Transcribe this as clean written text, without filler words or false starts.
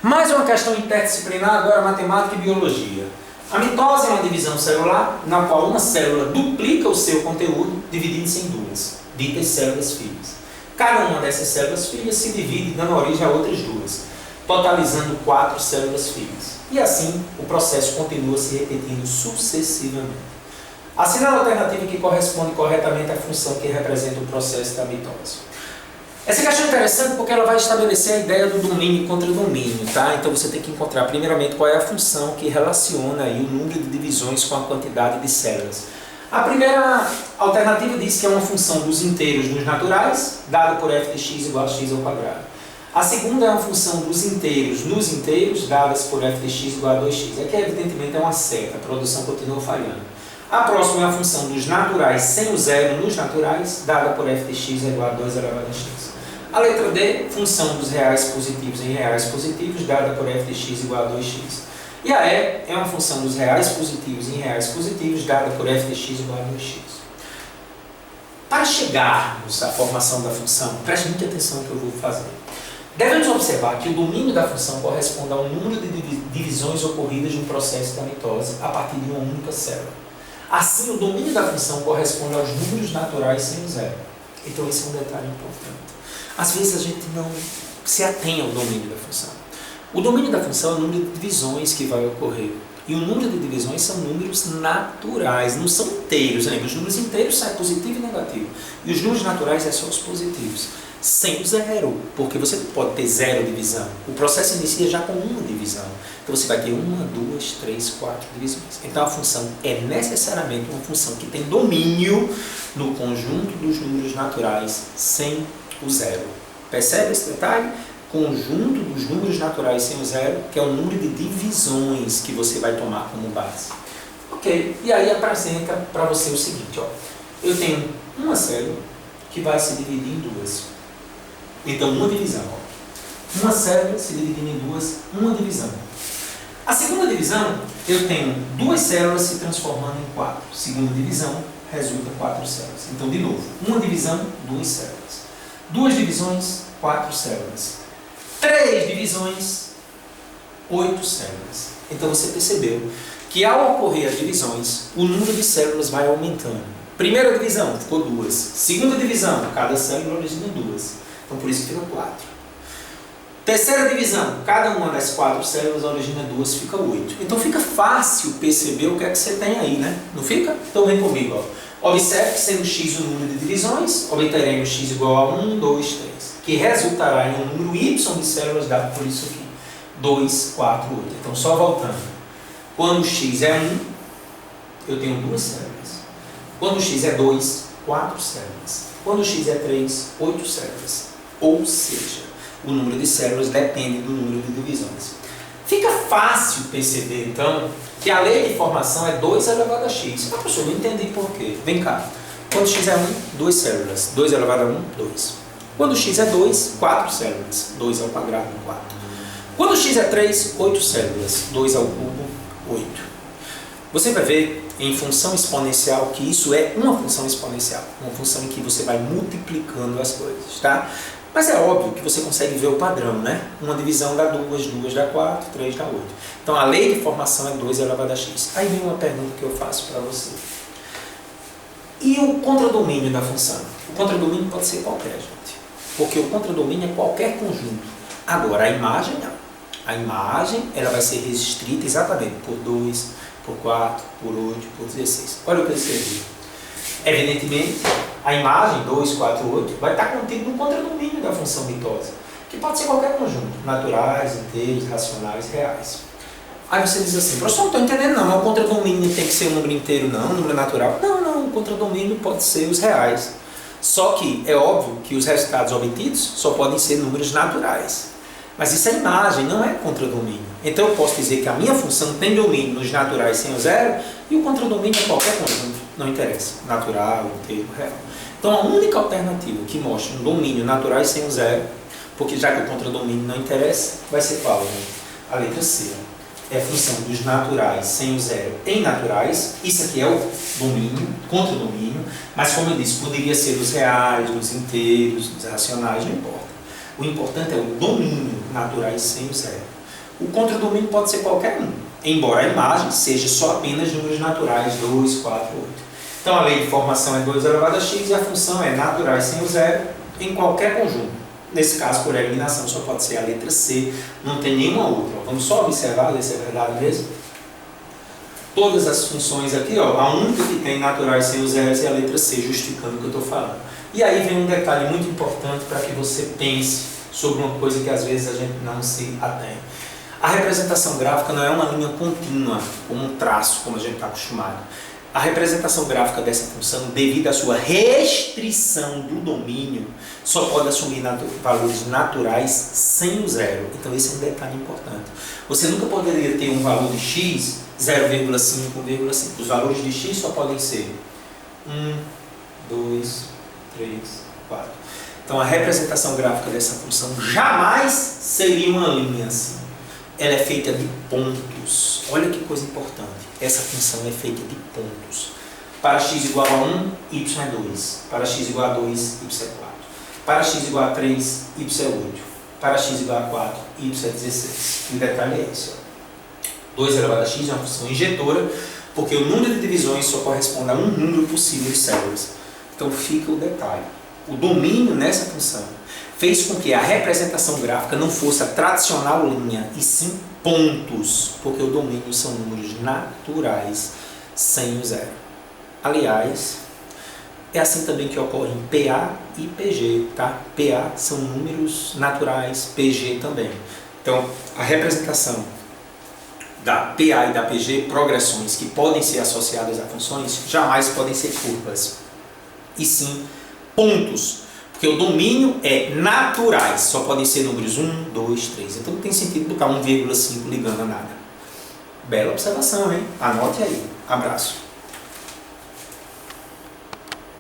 Mais uma questão interdisciplinar, agora matemática e biologia. A mitose é uma divisão celular, na qual uma célula duplica o seu conteúdo, dividindo-se em duas, ditas células filhas. Cada uma dessas células filhas se divide, dando origem a outras duas, totalizando 4 células filhas. E assim, o processo continua se repetindo sucessivamente. Assinale a alternativa que corresponde corretamente à função que representa o processo da mitose. Essa questão é interessante porque ela vai estabelecer a ideia do domínio e contradomínio, tá? Então você tem que encontrar primeiramente qual é a função que relaciona aí o número de divisões com a quantidade de células. A primeira alternativa diz que é uma função dos inteiros nos naturais, dada por f de x igual a x ao quadrado. A segunda é uma função dos inteiros nos inteiros, dadas por f de x igual a 2x. Aqui evidentemente é uma seta, a produção continua falhando. A próxima é a função dos naturais sem o zero nos naturais, dada por f de x igual a 2 elevado a x. A letra D, função dos reais positivos em reais positivos, dada por f de x igual a 2x. E a E é uma função dos reais positivos em reais positivos, dada por f de x igual a 2x. Para chegarmos à formação da função, preste muita atenção no que eu vou fazer. Devemos observar que o domínio da função corresponde ao número de divisões ocorridas no processo da mitose a partir de uma única célula. Assim, o domínio da função corresponde aos números naturais sem o zero. Então, esse é um detalhe importante. Às vezes a gente não se atém ao domínio da função. O domínio da função é o número de divisões que vai ocorrer. E o número de divisões são números naturais, não são inteiros. Lembra? Os números inteiros saem positivo e negativo. E os números naturais é só os positivos. Sem o zero, porque você pode ter zero divisão. O processo inicia já com uma divisão. Então você vai ter 1, 2, 3, 4 divisões. Então a função é necessariamente uma função que tem domínio no conjunto dos números naturais sem o zero. Percebe esse detalhe? Conjunto dos números naturais sem o zero, que é o número de divisões que você vai tomar como base. Ok, e aí apresenta para você o seguinte, ó. Eu tenho uma célula que vai se dividir em duas. Então, uma divisão. Ó. Uma célula se dividindo em duas, uma divisão. A segunda divisão, eu tenho duas células se transformando em 4. Segunda divisão, resulta 4 células. Então, de novo, uma divisão, 2 células. 2 divisões, 4 células. 3 divisões, 8 células. Então você percebeu que ao ocorrer as divisões, o número de células vai aumentando. Primeira divisão, ficou 2. Segunda divisão, cada célula origina 2. Então por isso fica 4. Terceira divisão, cada uma das 4 células origina 2, fica 8. Então fica fácil perceber o que é que você tem aí, né? Não fica? Então vem comigo, ó. Observe que sendo x o número de divisões, obteremos x igual a 1, 2, 3, que resultará em um número y de células dado por isso aqui. 2, 4, 8. Então, só voltando. Quando x é 1, eu tenho 2 células. Quando x é 2, 4 células. Quando x é 3, 8 células. Ou seja, o número de células depende do número de divisões. Fica fácil perceber, então, que a lei de formação é 2 elevado a x. Ah, professor, não entendi por quê. Vem cá. Quando x é 1, 2 células. 2 elevado a 1, 2. Quando x é 2, 4 células. 2 ao quadrado, 4. Quando x é 3, 8 células. 2 ao cubo, 8. Você vai ver em função exponencial que isso é uma função exponencial. Uma função em que você vai multiplicando as coisas, tá? Mas é óbvio que você consegue ver o padrão, né? Uma divisão dá 2, 2 dá 4, 3 dá 8. Então a lei de formação é 2 elevado a x. Aí vem uma pergunta que eu faço para você. E o contradomínio da função? O contradomínio pode ser qualquer, gente. Porque o contradomínio é qualquer conjunto. Agora a imagem não. A imagem ela vai ser restrita exatamente por 2, por 4, por 8, por 16. Olha o que eu escrevi. Evidentemente, a imagem 2, 4, 8 vai estar contida no contradomínio da função mitose, que pode ser qualquer conjunto, naturais, inteiros, racionais, reais. Aí você diz assim, professor, não estou entendendo não, mas o contradomínio tem que ser um número inteiro não, um número natural. Não, o contradomínio pode ser os reais. Só que é óbvio que os resultados obtidos só podem ser números naturais. Mas isso é imagem, não é contradomínio. Então eu posso dizer que a minha função tem domínio nos naturais sem o zero e o contradomínio é qualquer conjunto. Não interessa, natural, inteiro, real. Então a única alternativa que mostra um domínio natural sem o zero, porque já que o contradomínio não interessa, vai ser qual? Né? A letra C. É a função dos naturais sem o zero em naturais. Isso aqui é o domínio, contradomínio, mas como eu disse, poderia ser os reais, os inteiros, os racionais, não importa. O importante é o domínio naturais sem o zero. O contradomínio pode ser qualquer um, embora a imagem seja só apenas números naturais, 2, 4, 8. Então a lei de formação é 2 elevado a x e a função é naturais sem o zero em qualquer conjunto. Nesse caso, por eliminação, só pode ser a letra C, não tem nenhuma outra. Vamos só observar, ver se é verdade mesmo. Todas as funções aqui, ó, a única que tem naturais sem os zeros é a letra C, justificando o que eu estou falando. E aí vem um detalhe muito importante para que você pense sobre uma coisa que às vezes a gente não se atém. A representação gráfica não é uma linha contínua, como um traço, como a gente está acostumado. A representação gráfica dessa função, devido à sua restrição do domínio, só pode assumir valores naturais sem o zero. Então esse é um detalhe importante. Você nunca poderia ter um valor de x 0,5, 1,5. Os valores de x só podem ser 1, 2, 3, 4. Então a representação gráfica dessa função jamais seria uma linha assim. Ela é feita de pontos. Olha que coisa importante. Essa função é feita de pontos. Para x igual a 1, y é 2. Para x igual a 2, y é 4. Para x igual a 3, y é 8. Para x igual a 4, y é 16. E o detalhe é esse. 2 elevado a x é uma função injetora, porque o número de divisões só corresponde a um número possível de células. Então fica o detalhe. O domínio nessa função fez com que a representação gráfica não fosse a tradicional linha, e sim pontos, porque o domínio são números naturais sem o zero. Aliás, é assim também que ocorre em PA e PG, tá? PA são números naturais, PG também. Então, a representação da PA e da PG, progressões que podem ser associadas a funções, jamais podem ser curvas, e sim pontos. Porque o domínio é naturais, só podem ser números 1, 2, 3. Então não tem sentido botar 1,5 ligando a nada. Bela observação, hein? Anote aí. Abraço.